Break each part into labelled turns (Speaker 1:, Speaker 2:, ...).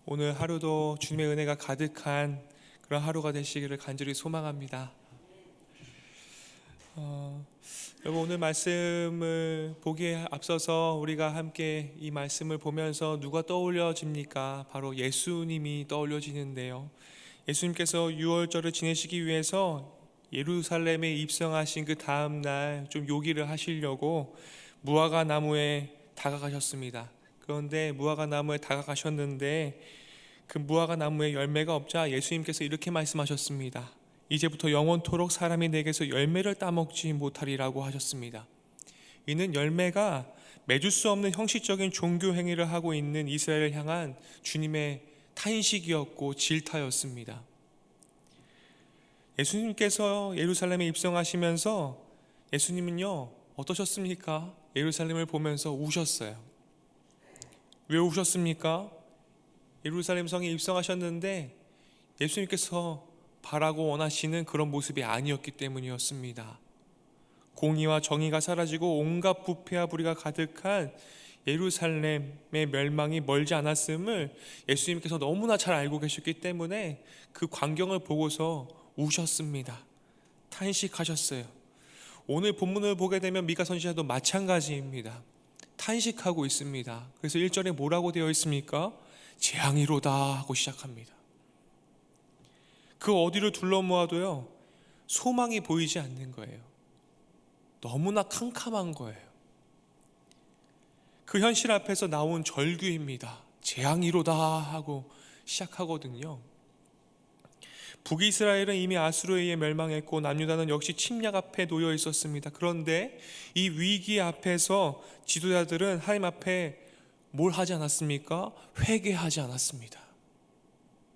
Speaker 1: 오늘 하루도 주님의 은혜가 가득한 그런 하루가 되시기를 간절히 소망합니다. 여러분, 오늘 말씀을 보기에 앞서서 우리가 함께 이 말씀을 보면서 누가 떠올려집니까? 바로 예수님이 떠올려지는데요. 예수님께서 유월절을 지내시기 위해서 예루살렘에 입성하신 그 다음날 좀 요기를 하시려고 무화과 나무에 다가가셨습니다. 그런데 무화과 나무에 다가가셨는데 그 무화과 나무에 열매가 없자 예수님께서 이렇게 말씀하셨습니다. 이제부터 영원토록 사람이 내게서 열매를 따먹지 못하리라고 하셨습니다. 이는 열매가 맺을 수 없는 형식적인 종교 행위를 하고 있는 이스라엘을 향한 주님의 탄식이었고 질타였습니다. 예수님께서 예루살렘에 입성하시면서 예수님은요 어떠셨습니까? 예루살렘을 보면서 우셨어요. 왜 우셨습니까? 예루살렘 성에 입성하셨는데 예수님께서 바라고 원하시는 그런 모습이 아니었기 때문이었습니다. 공의와 정의가 사라지고 온갖 부패와 불의가 가득한 예루살렘의 멸망이 멀지 않았음을 예수님께서 너무나 잘 알고 계셨기 때문에 그 광경을 보고서 우셨습니다. 탄식하셨어요. 오늘 본문을 보게 되면 미가 선지자도 마찬가지입니다. 탄식하고 있습니다. 그래서 1절에 뭐라고 되어 있습니까? 재앙이로다 하고 시작합니다. 그 어디를 둘러모아도요 소망이 보이지 않는 거예요. 너무나 캄캄한 거예요. 그 현실 앞에서 나온 절규입니다. 재앙이로다 하고 시작하거든요. 북이스라엘은 이미 아수르에 의해 멸망했고 남유다는 역시 침략 앞에 놓여 있었습니다. 그런데 이 위기 앞에서 지도자들은 하나님 앞에 뭘 하지 않았습니까? 회개하지 않았습니다.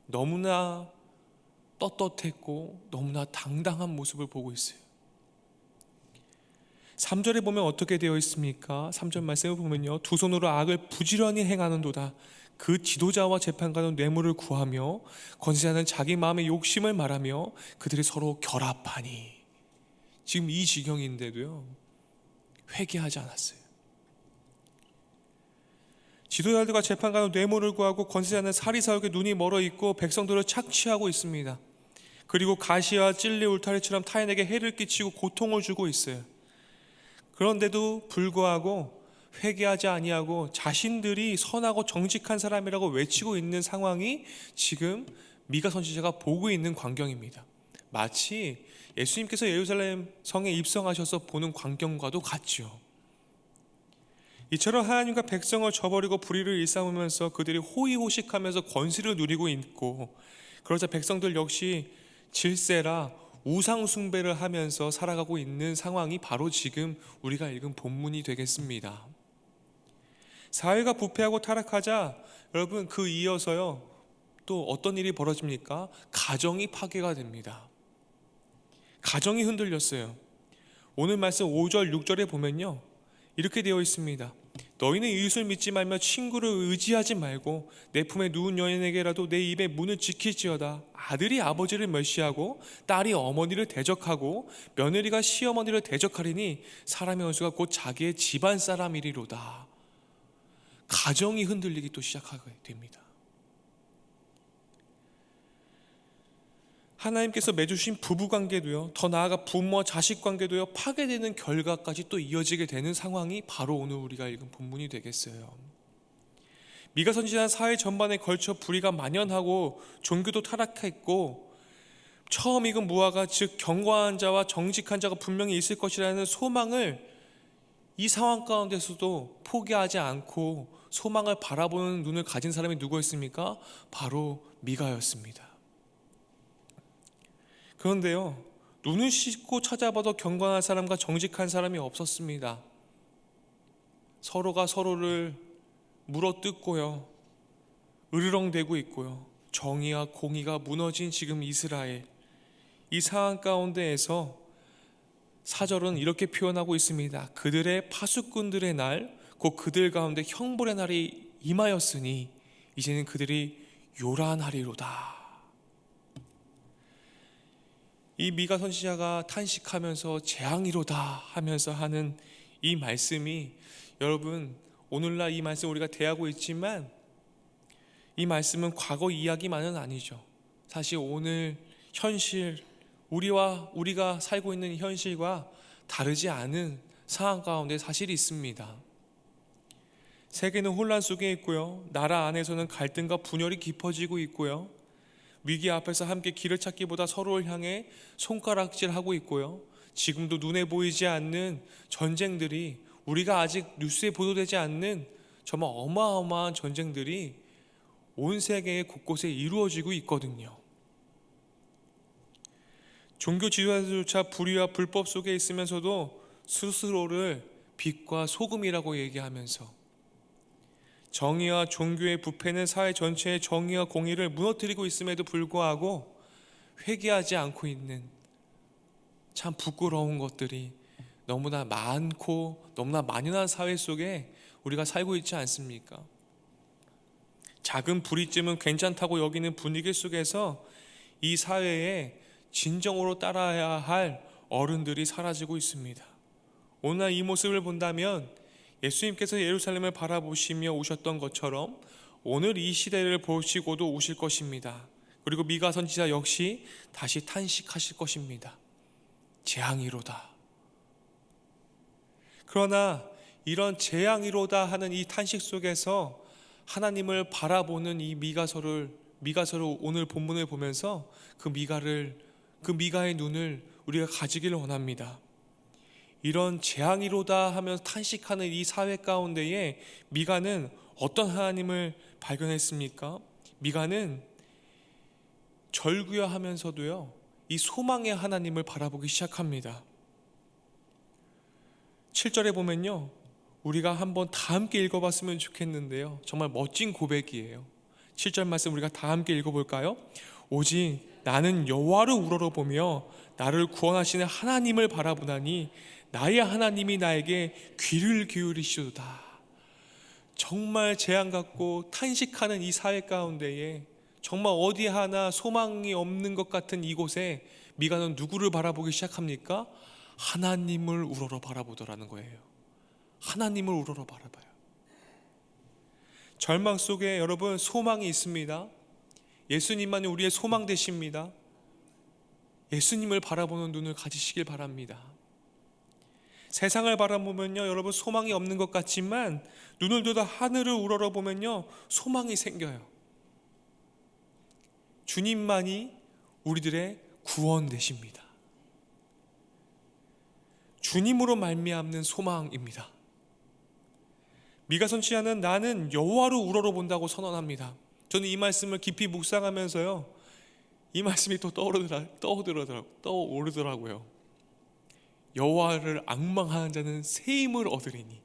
Speaker 1: 너무나 떳떳했고 너무나 당당한 모습을 보고 있어요. 3절에 보면 어떻게 되어 있습니까? 3절 말씀을 보면요, 두 손으로 악을 부지런히 행하는도다. 그 지도자와 재판관은 뇌물을 구하며 권세자는 자기 마음의 욕심을 말하며 그들이 서로 결합하니. 지금 이 지경인데도요 회개하지 않았어요. 지도자들과 재판관은 뇌물을 구하고 권세자는 사리사욕에 눈이 멀어 있고 백성들을 착취하고 있습니다. 그리고 가시와 찔레 울타리처럼 타인에게 해를 끼치고 고통을 주고 있어요. 그런데도 불구하고 회개하지 아니하고 자신들이 선하고 정직한 사람이라고 외치고 있는 상황이 지금 미가 선지자가 보고 있는 광경입니다. 마치 예수님께서 예루살렘 성에 입성하셔서 보는 광경과도 같죠. 이처럼 하나님과 백성을 저버리고 불의를 일삼으면서 그들이 호의호식하면서 권세를 누리고 있고, 그러자 백성들 역시 질세라 우상 숭배를 하면서 살아가고 있는 상황이 바로 지금 우리가 읽은 본문이 되겠습니다. 사회가 부패하고 타락하자 여러분 그 이어서요 또 어떤 일이 벌어집니까? 가정이 파괴가 됩니다. 가정이 흔들렸어요. 오늘 말씀 5절 6절에 보면요 이렇게 되어 있습니다. 너희는 이웃을 믿지 말며 친구를 의지하지 말고 내 품에 누운 여인에게라도 내 입의 문을 지킬지어다. 아들이 아버지를 멸시하고 딸이 어머니를 대적하고 며느리가 시어머니를 대적하리니 사람의 원수가 곧 자기의 집안 사람이리로다. 가정이 흔들리기 또 시작하게 됩니다. 하나님께서 맺으신 부부관계도요, 더 나아가 부모와 자식관계도요 파괴되는 결과까지 또 이어지게 되는 상황이 바로 오늘 우리가 읽은 본문이 되겠어요. 미가 선지자는 사회 전반에 걸쳐 불의가 만연하고 종교도 타락했고 처음 익은 무화과, 즉 경건한 자와 정직한 자가 분명히 있을 것이라는 소망을 이 상황 가운데서도 포기하지 않고 소망을 바라보는 눈을 가진 사람이 누구였습니까? 바로 미가였습니다. 그런데요 눈을 씻고 찾아봐도 경건한 사람과 정직한 사람이 없었습니다. 서로가 서로를 물어뜯고요 으르렁대고 있고요 정의와 공의가 무너진 지금 이스라엘, 이 상황 가운데에서 4절은 이렇게 표현하고 있습니다. 그들의 파수꾼들의 날, 곧 그들 가운데 형벌의 날이 임하였으니 이제는 그들이 요란하리로다. 이 미가 선지자가 탄식하면서 재앙이로다 하면서 하는 이 말씀이, 여러분 오늘날 이 말씀 우리가 대하고 있지만 이 말씀은 과거 이야기만은 아니죠. 사실 오늘 현실, 우리가 살고 있는 현실과 다르지 않은 상황 가운데 사실이 있습니다. 세계는 혼란 속에 있고요. 나라 안에서는 갈등과 분열이 깊어지고 있고요. 위기 앞에서 함께 길을 찾기보다 서로를 향해 손가락질하고 있고요. 지금도 눈에 보이지 않는 전쟁들이, 우리가 아직 뉴스에 보도되지 않는 정말 어마어마한 전쟁들이 온 세계 곳곳에 이루어지고 있거든요. 종교 지도자들조차 불의와 불법 속에 있으면서도 스스로를 빛과 소금이라고 얘기하면서 정의와 종교의 부패는 사회 전체의 정의와 공의를 무너뜨리고 있음에도 불구하고 회개하지 않고 있는 참 부끄러운 것들이 너무나 많고 너무나 만연한 사회 속에 우리가 살고 있지 않습니까? 작은 불이쯤은 괜찮다고 여기는 분위기 속에서 이 사회에 진정으로 따라야 할 어른들이 사라지고 있습니다. 오늘 이 모습을 본다면 예수님께서 예루살렘을 바라보시며 오셨던 것처럼 오늘 이 시대를 보시고도 오실 것입니다. 그리고 미가 선지자 역시 다시 탄식하실 것입니다. 재앙이로다. 그러나 이런 재앙이로다 하는 이 탄식 속에서 하나님을 바라보는 이 미가서를 오늘 본문을 보면서 그 미가의 눈을 우리가 가지기를 원합니다. 이런 재앙이로다 하면서 탄식하는 이 사회 가운데에 미가는 어떤 하나님을 발견했습니까? 미가는 절규하면서도요, 이 소망의 하나님을 바라보기 시작합니다. 7절에 보면요, 우리가 한번 다 함께 읽어봤으면 좋겠는데요, 정말 멋진 고백이에요. 7절 말씀 우리가 다 함께 읽어볼까요? 오직 나는 여호와를 우러러보며 나를 구원하시는 하나님을 바라보나니 나의 하나님이 나에게 귀를 기울이시도다. 정말 재앙 같고 탄식하는 이 사회 가운데에 정말 어디 하나 소망이 없는 것 같은 이곳에 미가는 누구를 바라보기 시작합니까? 하나님을 우러러 바라보더라는 거예요. 하나님을 우러러 바라봐요. 절망 속에 여러분 소망이 있습니다. 예수님만이 우리의 소망 되십니다. 예수님을 바라보는 눈을 가지시길 바랍니다. 세상을 바라보면요, 여러분 소망이 없는 것 같지만 눈을 들어 하늘을 우러러 보면요, 소망이 생겨요. 주님만이 우리들의 구원 되십니다. 주님으로 말미암는 소망입니다. 미가 선지자는 나는 여호와를 우러러 본다고 선언합니다. 저는 이 말씀을 깊이 묵상하면서요, 이 말씀이 또 떠오르더라고요. 여호와를 앙망하는 자는 새 힘을 얻으리니.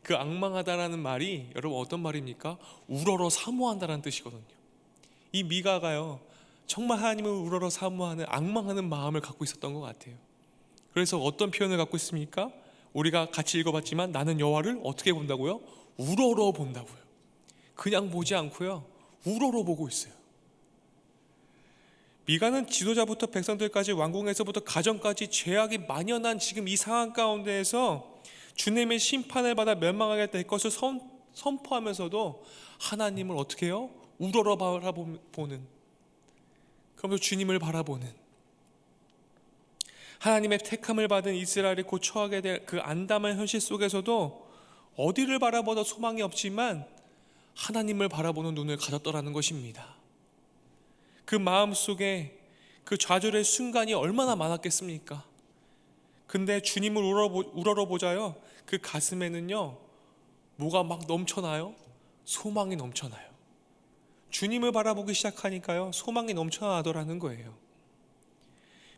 Speaker 1: 그 앙망하다라는 말이 여러분 어떤 말입니까? 우러러 사모한다라는 뜻이거든요. 이 미가가요, 정말 하나님을 우러러 사모하는, 앙망하는 마음을 갖고 있었던 것 같아요. 그래서 어떤 표현을 갖고 있습니까? 우리가 같이 읽어봤지만 나는 여호와를 어떻게 본다고요? 우러러 본다고요. 그냥 보지 않고요, 우러러 보고 있어요. 미가는 지도자부터 백성들까지, 왕궁에서부터 가정까지 죄악이 만연한 지금 이 상황 가운데에서 주님의 심판을 받아 멸망하게 될 것을 선포하면서도 하나님을 어떻게 해요? 우러러 바라보는, 그러면서 주님을 바라보는, 하나님의 택함을 받은 이스라엘이 곧 처하게 될 그 안담한 현실 속에서도 어디를 바라보다 소망이 없지만 하나님을 바라보는 눈을 가졌더라는 것입니다. 그 마음속에 그 좌절의 순간이 얼마나 많았겠습니까? 근데 주님을 우러러 보자요, 그 가슴에는요 뭐가 막 넘쳐나요? 소망이 넘쳐나요. 주님을 바라보기 시작하니까요, 소망이 넘쳐나더라는 거예요.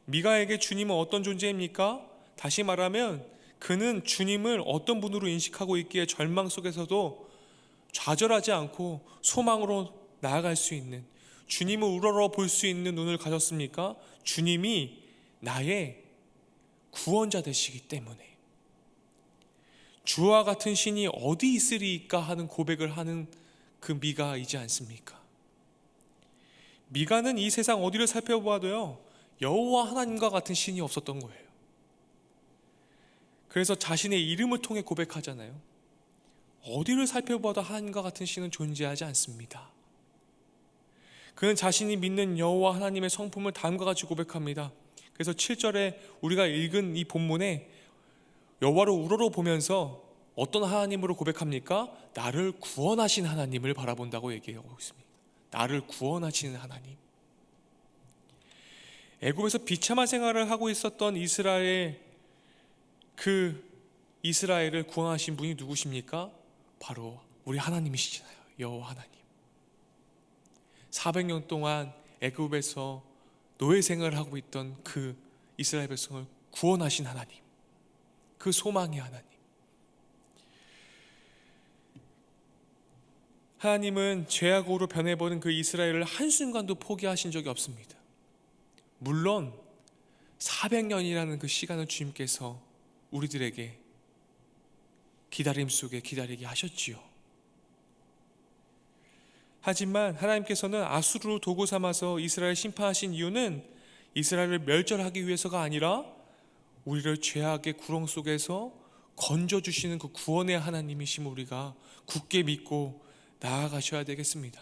Speaker 1: 미가에게 주님은 어떤 존재입니까? 다시 말하면 그는 주님을 어떤 분으로 인식하고 있기에 절망 속에서도 좌절하지 않고 소망으로 나아갈 수 있는, 주님을 우러러 볼 수 있는 눈을 가졌습니까? 주님이 나의 구원자 되시기 때문에. 주와 같은 신이 어디 있으리까 하는 고백을 하는 그 미가이지 않습니까? 미가는 이 세상 어디를 살펴보아도요, 여호와 하나님과 같은 신이 없었던 거예요. 그래서 자신의 이름을 통해 고백하잖아요. 어디를 살펴봐도 하나님과 같은 신은 존재하지 않습니다. 그는 자신이 믿는 여호와 하나님의 성품을 다음과 같이 고백합니다. 그래서 7절에 우리가 읽은 이 본문에 여호와를 우러러보면서 어떤 하나님으로 고백합니까? 나를 구원하신 하나님을 바라본다고 얘기하고 있습니다. 나를 구원하시는 하나님. 애굽에서 비참한 생활을 하고 있었던 이스라엘을 구원하신 분이 누구십니까? 바로 우리 하나님이시잖아요. 여호와 하나님. 400년 동안 애굽에서 노예 생활을 하고 있던 그 이스라엘 백성을 구원하신 하나님, 그 소망의 하나님. 하나님은 죄악으로 변해버린 그 이스라엘을 한순간도 포기하신 적이 없습니다. 물론 400년이라는 그 시간을 주님께서 우리들에게 기다림 속에 기다리게 하셨지요. 하지만 하나님께서는 아수르로 도구 삼아서 이스라엘 심판하신 이유는 이스라엘을 멸절하기 위해서가 아니라 우리를 죄악의 구렁 속에서 건져주시는 그 구원의 하나님이심을 우리가 굳게 믿고 나아가셔야 되겠습니다.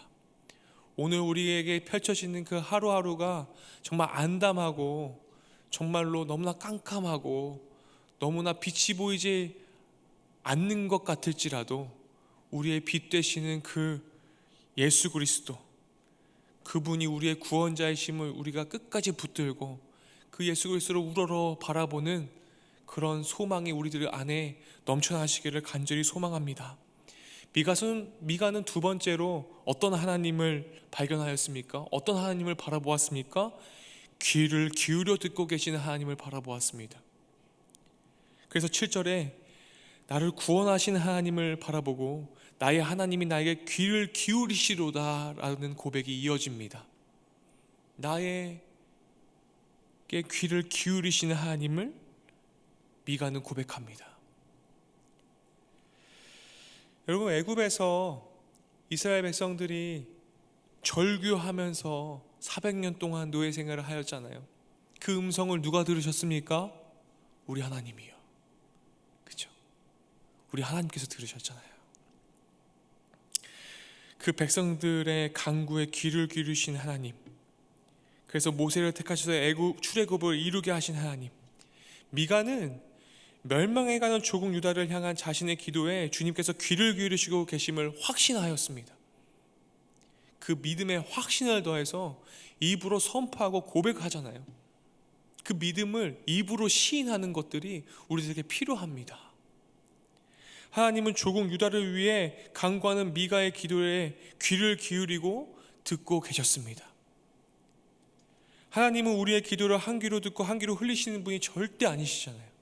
Speaker 1: 오늘 우리에게 펼쳐지는 그 하루하루가 정말 암담하고 정말로 너무나 깜깜하고 너무나 빛이 보이지 않는 것 같을지라도 우리의 빛 되시는 그 예수 그리스도, 그분이 우리의 구원자이심을 우리가 끝까지 붙들고 그 예수 그리스도를 우러러 바라보는 그런 소망이 우리들 안에 넘쳐나시기를 간절히 소망합니다. 미가는 두 번째로 어떤 하나님을 발견하였습니까? 어떤 하나님을 바라보았습니까? 귀를 기울여 듣고 계시는 하나님을 바라보았습니다. 그래서 7절에 나를 구원하신 하나님을 바라보고 나의 하나님이 나에게 귀를 기울이시로다 라는 고백이 이어집니다. 나에게 귀를 기울이시는 하나님을 미가는 고백합니다. 여러분, 애굽에서 이스라엘 백성들이 절규하면서 400년 동안 노예 생활을 하였잖아요. 그 음성을 누가 들으셨습니까? 우리 하나님이요. 그렇죠? 우리 하나님께서 들으셨잖아요. 그 백성들의 간구에 귀를 기울이신 하나님, 그래서 모세를 택하셔서 출애굽을 이루게 하신 하나님. 미가는 멸망해가는 조국 유다를 향한 자신의 기도에 주님께서 귀를 기울이시고 계심을 확신하였습니다. 그 믿음에 확신을 더해서 입으로 선포하고 고백하잖아요. 그 믿음을 입으로 시인하는 것들이 우리들에게 필요합니다. 하나님은 조국 유다를 위해 간구하는 미가의 기도에 귀를 기울이고 듣고 계셨습니다. 하나님은 우리의 기도를 한 귀로 듣고 한 귀로 흘리시는 분이 절대 아니시잖아요.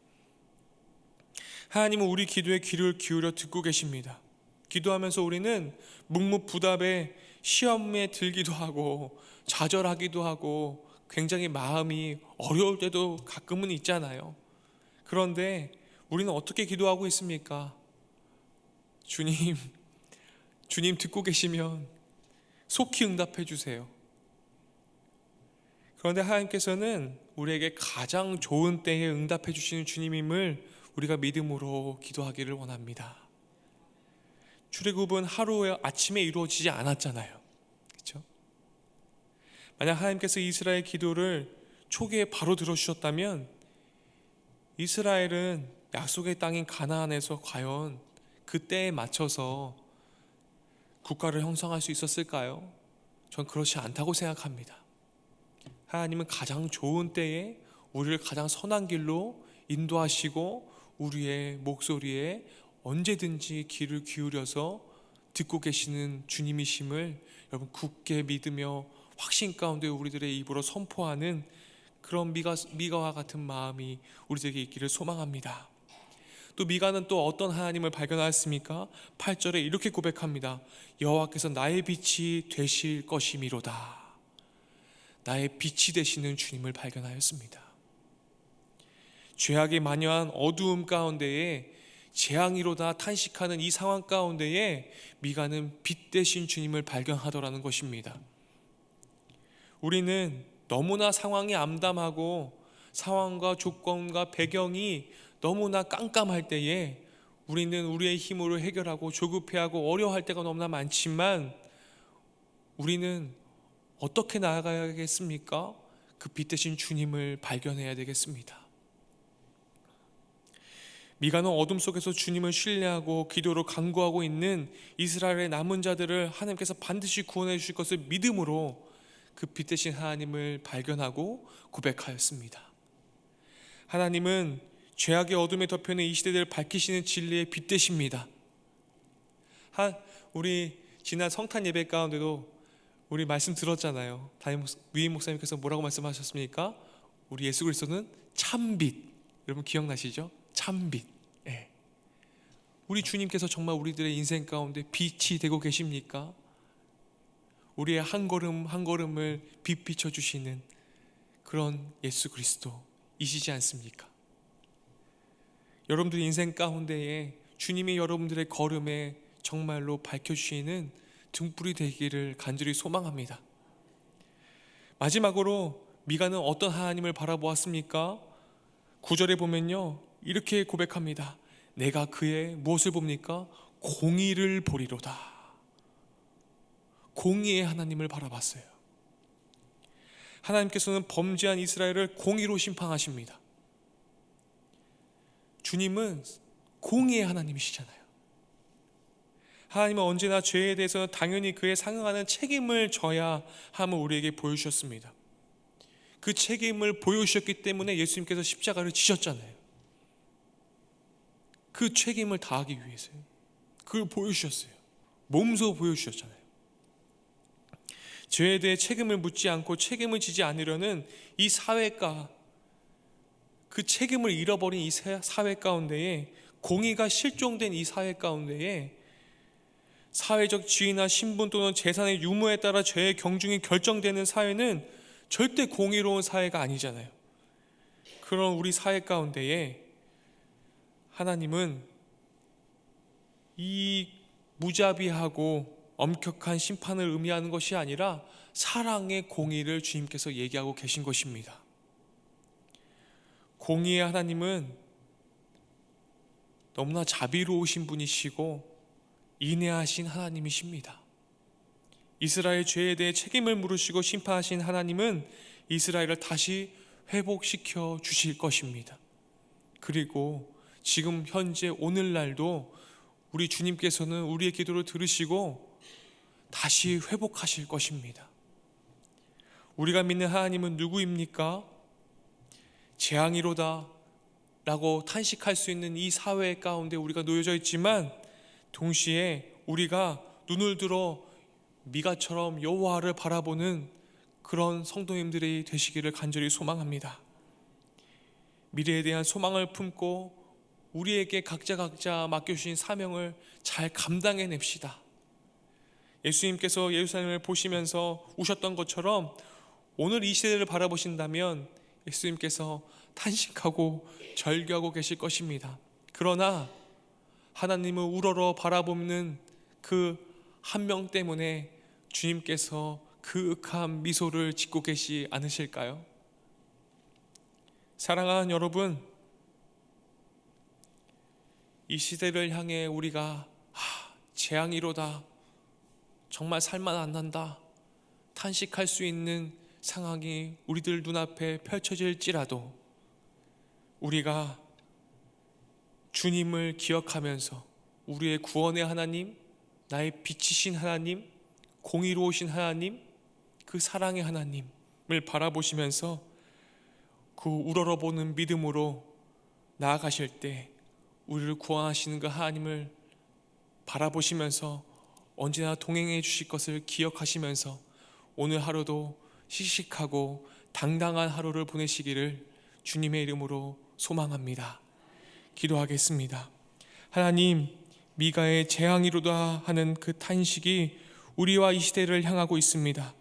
Speaker 1: 하나님은 우리 기도에 귀를 기울여 듣고 계십니다. 기도하면서 우리는 묵묵부답에 시험에 들기도 하고 좌절하기도 하고 굉장히 마음이 어려울 때도 가끔은 있잖아요. 그런데 우리는 어떻게 기도하고 있습니까? 주님 듣고 계시면 속히 응답해 주세요. 그런데 하나님께서는 우리에게 가장 좋은 때에 응답해 주시는 주님임을 우리가 믿음으로 기도하기를 원합니다. 출애굽은 하루에 아침에 이루어지지 않았잖아요. 그렇죠? 만약 하나님께서 이스라엘 기도를 초기에 바로 들어주셨다면 이스라엘은 약속의 땅인 가나안에서 과연 그 때에 맞춰서 국가를 형성할 수 있었을까요? 전 그렇지 않다고 생각합니다. 하나님은 가장 좋은 때에 우리를 가장 선한 길로 인도하시고 우리의 목소리에 언제든지 귀를 기울여서 듣고 계시는 주님이심을 여러분 굳게 믿으며 확신 가운데 우리들의 입으로 선포하는 그런 미가와 같은 마음이 우리에게 있기를 소망합니다. 또 미가는 또 어떤 하나님을 발견하였습니까? 8절에 이렇게 고백합니다. 여호와께서 나의 빛이 되실 것이미로다. 나의 빛이 되시는 주님을 발견하였습니다. 죄악이 만연한 어두움 가운데에 재앙이로다 탄식하는 이 상황 가운데에 미가는 빛 되신 주님을 발견하더라는 것입니다. 우리는 너무나 상황이 암담하고 상황과 조건과 배경이 너무나 깜깜할 때에 우리는 우리의 힘으로 해결하고 조급해하고 어려워할 때가 너무나 많지만 우리는 어떻게 나아가야겠습니까? 그 빛 대신 주님을 발견해야 되겠습니다. 미가는 어둠 속에서 주님을 신뢰하고 기도로 간구하고 있는 이스라엘의 남은 자들을 하나님께서 반드시 구원해 주실 것을 믿음으로 그 빛 대신 하나님을 발견하고 고백하였습니다. 하나님은 죄악의 어둠에 덮여있는 이 시대를 밝히시는 진리의 빛 되십니다. 우리 지난 성탄 예배 가운데도 우리 말씀 들었잖아요. 위임 목사님께서 뭐라고 말씀하셨습니까? 우리 예수 그리스도는 참빛. 여러분 기억나시죠? 참빛. 예. 우리 주님께서 정말 우리들의 인생 가운데 빛이 되고 계십니까? 우리의 한 걸음 한 걸음을 빛 비춰주시는 그런 예수 그리스도이시지 않습니까? 여러분들 인생 가운데에 주님이 여러분들의 걸음에 정말로 밝혀주시는 등불이 되기를 간절히 소망합니다. 마지막으로 미가는 어떤 하나님을 바라보았습니까? 9절에 보면요 이렇게 고백합니다. 내가 그의 무엇을 봅니까? 공의를 보리로다. 공의의 하나님을 바라봤어요. 하나님께서는 범죄한 이스라엘을 공의로 심판하십니다. 주님은 공의의 하나님이시잖아요. 하나님은 언제나 죄에 대해서는 당연히 그에 상응하는 책임을 져야 함을 우리에게 보여주셨습니다. 그 책임을 보여주셨기 때문에 예수님께서 십자가를 지셨잖아요. 그 책임을 다하기 위해서요. 그걸 보여주셨어요. 몸소 보여주셨잖아요. 죄에 대해 책임을 묻지 않고 책임을 지지 않으려는 이 사회가 그 책임을 잃어버린 이 사회 가운데에 공의가 실종된 이 사회 가운데에 사회적 지위나 신분 또는 재산의 유무에 따라 죄의 경중이 결정되는 사회는 절대 공의로운 사회가 아니잖아요. 그런 우리 사회 가운데에 하나님은 이 무자비하고 엄격한 심판을 의미하는 것이 아니라 사랑의 공의를 주님께서 얘기하고 계신 것입니다. 공의의 하나님은 너무나 자비로우신 분이시고 인애하신 하나님이십니다. 이스라엘 죄에 대해 책임을 물으시고 심판하신 하나님은 이스라엘을 다시 회복시켜 주실 것입니다. 그리고 지금 현재 오늘날도 우리 주님께서는 우리의 기도를 들으시고 다시 회복하실 것입니다. 우리가 믿는 하나님은 누구입니까? 재앙이로다 라고 탄식할 수 있는 이 사회 가운데 우리가 놓여져 있지만 동시에 우리가 눈을 들어 미가처럼 여호와를 바라보는 그런 성도님들이 되시기를 간절히 소망합니다. 미래에 대한 소망을 품고 우리에게 각자 맡겨주신 사명을 잘 감당해냅시다. 예수님께서 예루살렘을 보시면서 우셨던 것처럼 오늘 이 시대를 바라보신다면 예수님께서 탄식하고 절규하고 계실 것입니다. 그러나 하나님을 우러러 바라보는 그 한 명 때문에 주님께서 그윽한 미소를 짓고 계시지 않으실까요? 사랑하는 여러분, 이 시대를 향해 우리가 재앙이로다, 정말 살만 안 난다 탄식할 수 있는 상황이 우리들 눈앞에 펼쳐질지라도 우리가 주님을 기억하면서 우리의 구원의 하나님, 나의 빛이신 하나님, 공의로우신 하나님, 그 사랑의 하나님을 바라보시면서 그 우러러보는 믿음으로 나아가실 때 우리를 구원하시는 그 하나님을 바라보시면서 언제나 동행해 주실 것을 기억하시면서 오늘 하루도 씩씩하고 당당한 하루를 보내시기를 주님의 이름으로 소망합니다. 기도하겠습니다. 하나님, 미가의 재앙이로다 하는 그 탄식이 우리와 이 시대를 향하고 있습니다.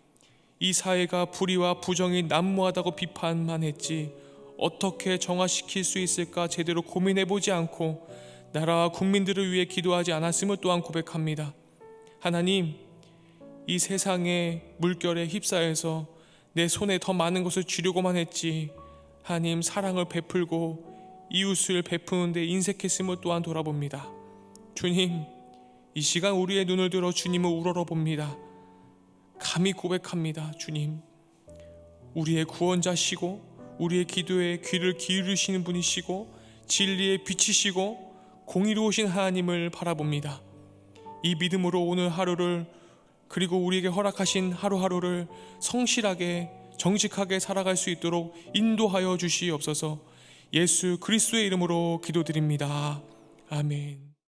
Speaker 1: 이 사회가 불의와 부정이 난무하다고 비판만 했지 어떻게 정화시킬 수 있을까 제대로 고민해보지 않고 나라와 국민들을 위해 기도하지 않았음을 또한 고백합니다. 하나님, 이 세상의 물결에 휩싸여서 내 손에 더 많은 것을 쥐려고만 했지 하나님 사랑을 베풀고 이웃을 베푸는 데 인색했음을 또한 돌아봅니다. 주님, 이 시간 우리의 눈을 들어 주님을 우러러 봅니다. 감히 고백합니다. 주님, 우리의 구원자시고 우리의 기도에 귀를 기울이시는 분이시고 진리의 빛이시고 공의로우신 하나님을 바라봅니다. 이 믿음으로 오늘 하루를, 그리고 우리에게 허락하신 하루하루를 성실하게 정직하게 살아갈 수 있도록 인도하여 주시옵소서. 예수 그리스도의 이름으로 기도드립니다. 아멘.